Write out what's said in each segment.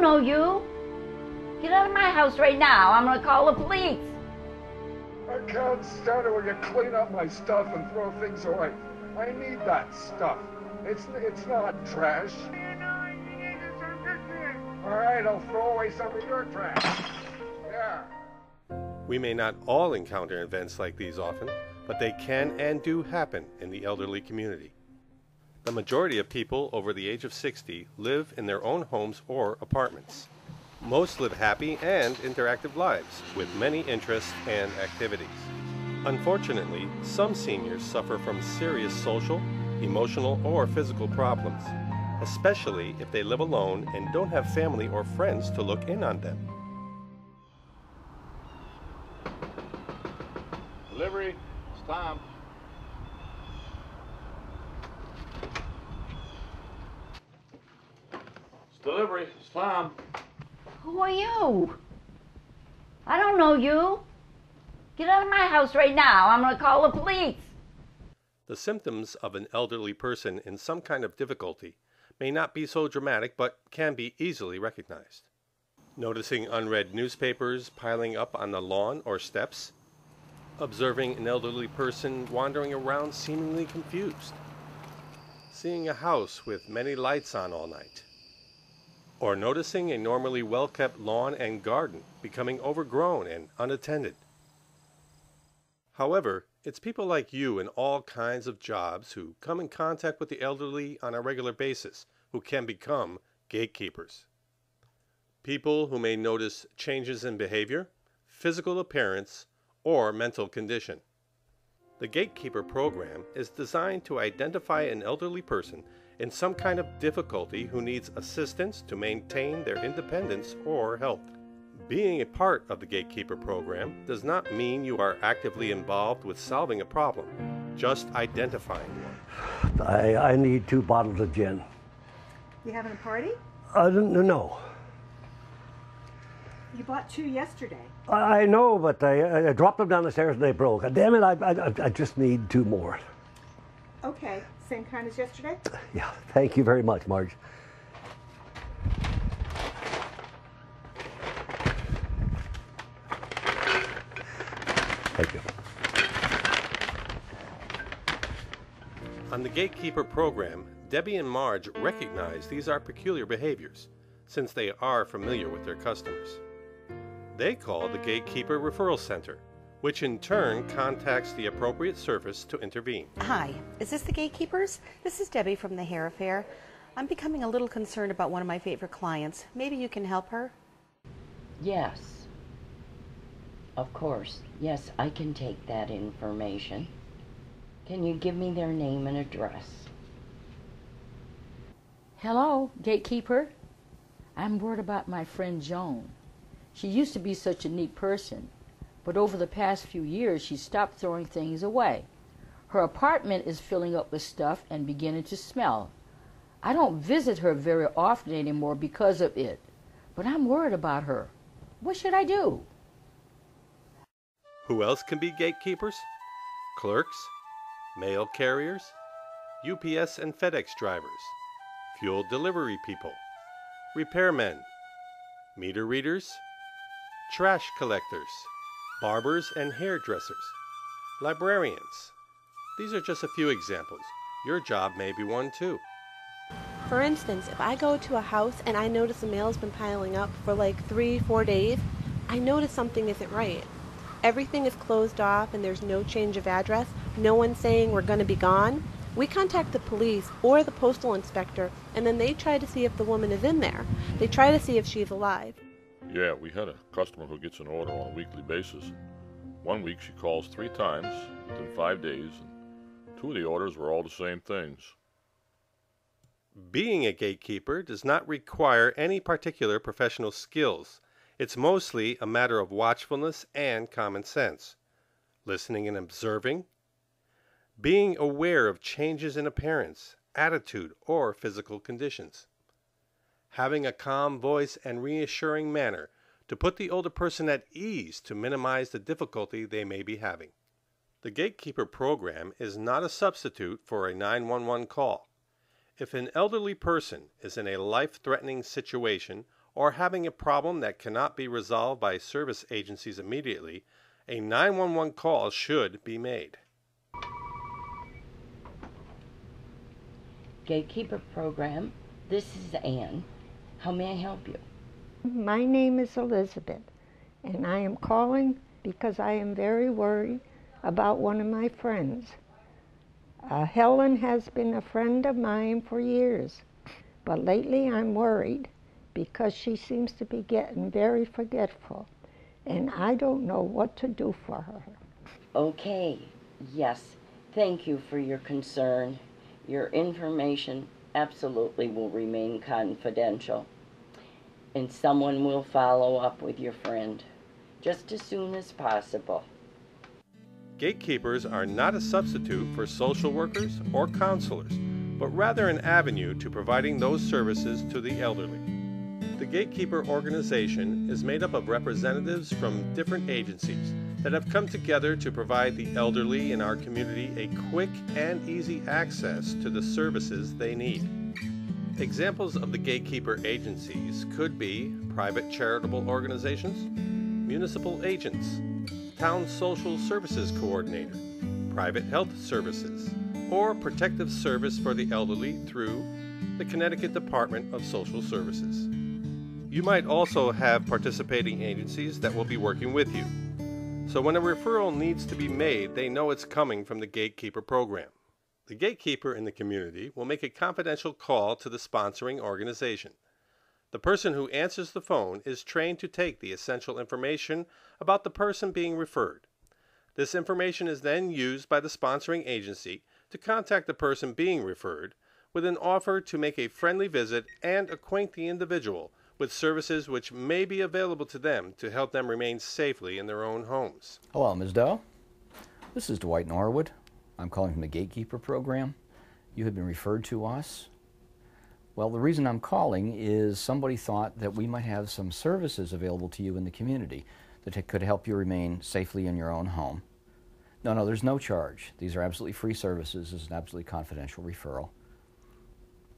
know you. Get out of my house right now. I'm gonna call the police. I can't stand it when you clean up my stuff and throw things away. I need that stuff. It's not trash. All right, I'll throw away some of your trash. Yeah. We may not all encounter events like these often, but they can and do happen in the elderly community. The majority of people over the age of 60 live in their own homes or apartments. Most live happy and interactive lives with many interests and activities. Unfortunately, some seniors suffer from serious social, emotional, or physical problems, especially if they live alone and don't have family or friends to look in on them. Delivery, it's Tom. It's delivery, it's Tom. Who are you? I don't know you. Get out of my house right now. I'm gonna call the police. The symptoms of an elderly person in some kind of difficulty may not be so dramatic, but can be easily recognized. Noticing unread newspapers piling up on the lawn or steps, observing an elderly person wandering around seemingly confused, seeing a house with many lights on all night, or noticing a normally well-kept lawn and garden becoming overgrown and unattended. However, it's people like you in all kinds of jobs who come in contact with the elderly on a regular basis who can become gatekeepers. People who may notice changes in behavior, physical appearance, or mental condition. The Gatekeeper program is designed to identify an elderly person in some kind of difficulty who needs assistance to maintain their independence or health. Being a part of the Gatekeeper program does not mean you are actively involved with solving a problem, just identifying one. I need 2 bottles of gin. You having a party? No. You bought 2 yesterday. I know, but I dropped them down the stairs and they broke. Damn it, I just need 2 more. Okay, same kind as yesterday? Yeah, thank you very much, Marge. Thank you. On the Gatekeeper program, Debbie and Marge recognize these are peculiar behaviors, since they are familiar with their customers. They call the Gatekeeper Referral Center, which in turn contacts the appropriate service to intervene. Hi, is this the Gatekeepers? This is Debbie from the Hair Affair. I'm becoming a little concerned about one of my favorite clients. Maybe you can help her? Yes. Of course. Yes, I can take that information. Can you give me their name and address? Hello, Gatekeeper. I'm worried about my friend Joan. She used to be such a neat person, but over the past few years she stopped throwing things away. Her apartment is filling up with stuff and beginning to smell. I don't visit her very often anymore because of it, but I'm worried about her. What should I do? Who else can be gatekeepers? Clerks, mail carriers, UPS and FedEx drivers, fuel delivery people, repairmen, meter readers, trash collectors, barbers and hairdressers, librarians. These are just a few examples. Your job may be one too. For instance, if I go to a house and I notice the mail's been piling up for like 3-4 days, I notice something isn't right. Everything is closed off and there's no change of address, no one saying we're going to be gone. We contact the police or the postal inspector, and then they try to see if the woman is in there. They try to see if she's alive. Yeah, we had a customer who gets an order on a weekly basis. One week she calls 3 times within 5 days, and 2 of the orders were all the same things. Being a gatekeeper does not require any particular professional skills. It's mostly a matter of watchfulness and common sense, listening and observing, being aware of changes in appearance, attitude, or physical conditions, having a calm voice and reassuring manner to put the older person at ease to minimize the difficulty they may be having. The Gatekeeper program is not a substitute for a 911 call. If an elderly person is in a life-threatening situation or having a problem that cannot be resolved by service agencies immediately, a 911 call should be made. Gatekeeper program, this is Anne. How may I help you? My name is Elizabeth, and I am calling because I am very worried about one of my friends. Helen has been a friend of mine for years, but lately I'm worried because she seems to be getting very forgetful, and I don't know what to do for her. Okay, yes, thank you for your concern. Your information absolutely will remain confidential, and someone will follow up with your friend just as soon as possible. Gatekeepers are not a substitute for social workers or counselors, but rather an avenue to providing those services to the elderly. The Gatekeeper organization is made up of representatives from different agencies that have come together to provide the elderly in our community a quick and easy access to the services they need. Examples of the Gatekeeper agencies could be private charitable organizations, municipal agents, town social services coordinator, private health services, or protective service for the elderly through the Connecticut Department of Social Services. You might also have participating agencies that will be working with you. So when a referral needs to be made, they know it's coming from the Gatekeeper program. The Gatekeeper in the community will make a confidential call to the sponsoring organization. The person who answers the phone is trained to take the essential information about the person being referred. This information is then used by the sponsoring agency to contact the person being referred with an offer to make a friendly visit and acquaint the individual with services which may be available to them to help them remain safely in their own homes. Hello, Ms. Doe. This is Dwight Norwood. I'm calling from the Gatekeeper program. You have been referred to us. Well, the reason I'm calling is somebody thought that we might have some services available to you in the community that could help you remain safely in your own home. No, there's no charge. These are absolutely free services. This is an absolutely confidential referral.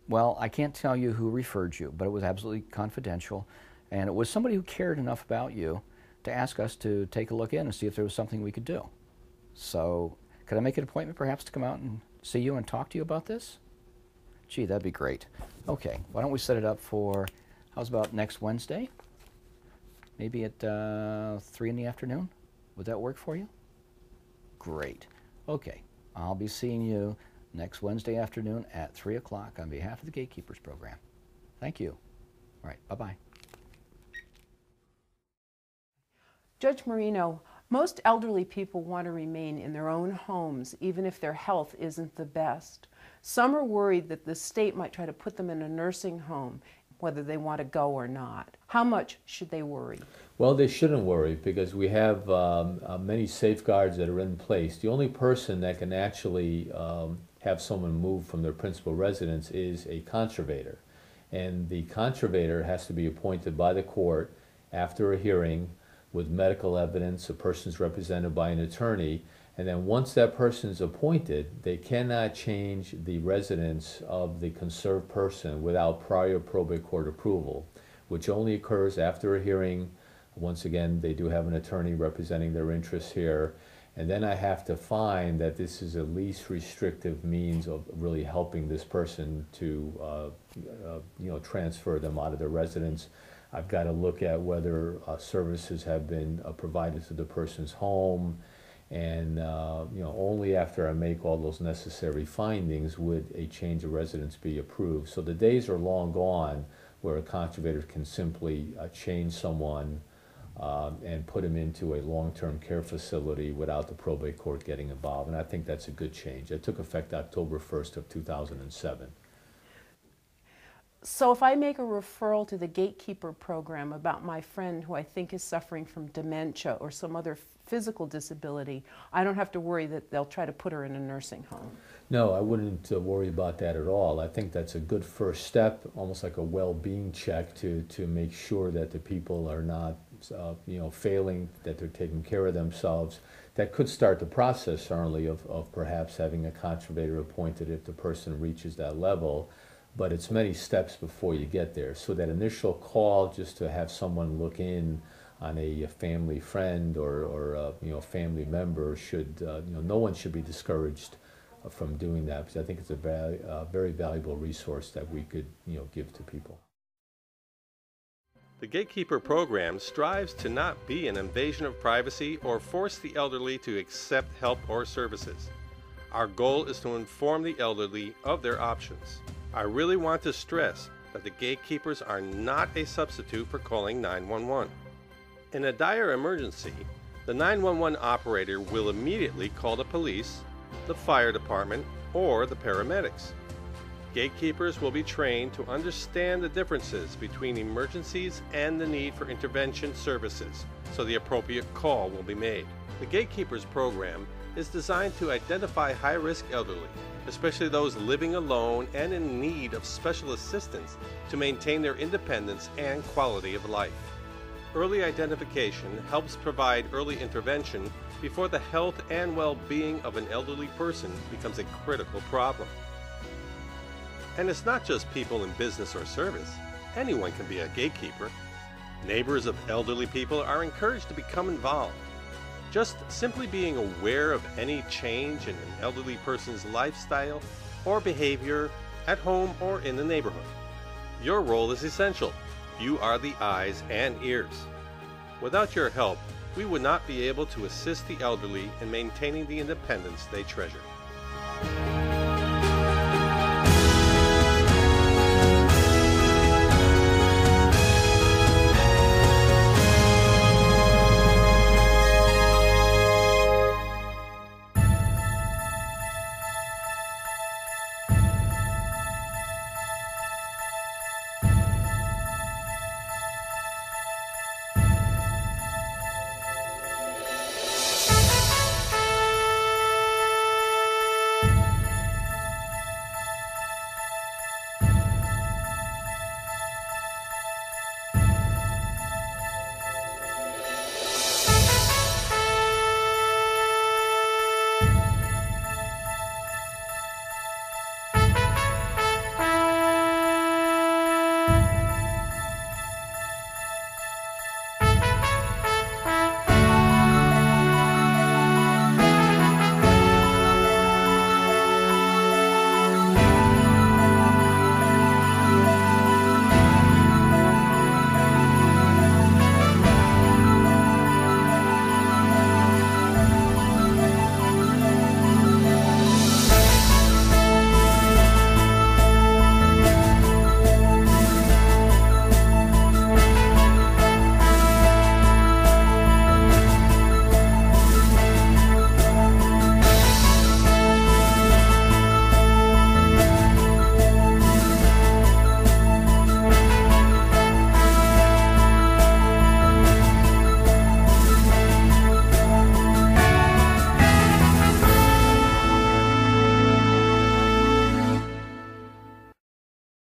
Well, I can't tell you who referred you, but it was absolutely confidential, and it was somebody who cared enough about you to ask us to take a look in and see if there was something we could do. So, could I make an appointment perhaps to come out and see you and talk to you about this? Gee, that'd be great. Okay, why don't we set it up for, how's about next Wednesday? Maybe at 3 in the afternoon? Would that work for you? Great. Okay, I'll be seeing you next Wednesday afternoon at 3 o'clock on behalf of the Gatekeepers program. Thank you. All right, bye-bye. Judge Marino, most elderly people want to remain in their own homes even if their health isn't the best. Some are worried that the state might try to put them in a nursing home, whether they want to go or not. How much should they worry? Well, they shouldn't worry because we have many safeguards that are in place. The only person that can actually have someone move from their principal residence is a conservator. And the conservator has to be appointed by the court after a hearing with medical evidence. A person's represented by an attorney. And then once that person is appointed, they cannot change the residence of the conserved person without prior probate court approval, which only occurs after a hearing. Once again, they do have an attorney representing their interests here. And then I have to find that this is the least restrictive means of really helping this person to transfer them out of their residence. I've got to look at whether services have been provided to the person's home. And only after I make all those necessary findings would a change of residence be approved. So the days are long gone where a conservator can simply change someone and put them into a long-term care facility without the probate court getting involved. And I think that's a good change. It took effect October 1st of 2007. So if I make a referral to the Gatekeeper program about my friend who I think is suffering from dementia or some other physical disability, I don't have to worry that they'll try to put her in a nursing home? No, I wouldn't worry about that at all. I think that's a good first step, almost like a well-being check to make sure that the people are not failing, that they're taking care of themselves. That could start the process, certainly, of perhaps having a conservator appointed if the person reaches that level. but it's many steps before you get there. So that initial call, just to have someone look in on a family friend or family member, should no one should be discouraged from doing that, because I think it's a very valuable resource that we could give to people. The Gatekeeper program strives to not be an invasion of privacy or force the elderly to accept help or services. Our goal is to inform the elderly of their options. I really want to stress that the gatekeepers are not a substitute for calling 911. In a dire emergency, the 911 operator will immediately call the police, the fire department, or the paramedics. Gatekeepers will be trained to understand the differences between emergencies and the need for intervention services, so the appropriate call will be made. The Gatekeepers program is designed to identify high-risk elderly, especially those living alone and in need of special assistance to maintain their independence and quality of life. Early identification helps provide early intervention before the health and well-being of an elderly person becomes a critical problem. And it's not just people in business or service. Anyone can be a gatekeeper. Neighbors of elderly people are encouraged to become involved. Just simply being aware of any change in an elderly person's lifestyle or behavior at home or in the neighborhood. Your role is essential. You are the eyes and ears. Without your help, we would not be able to assist the elderly in maintaining the independence they treasure.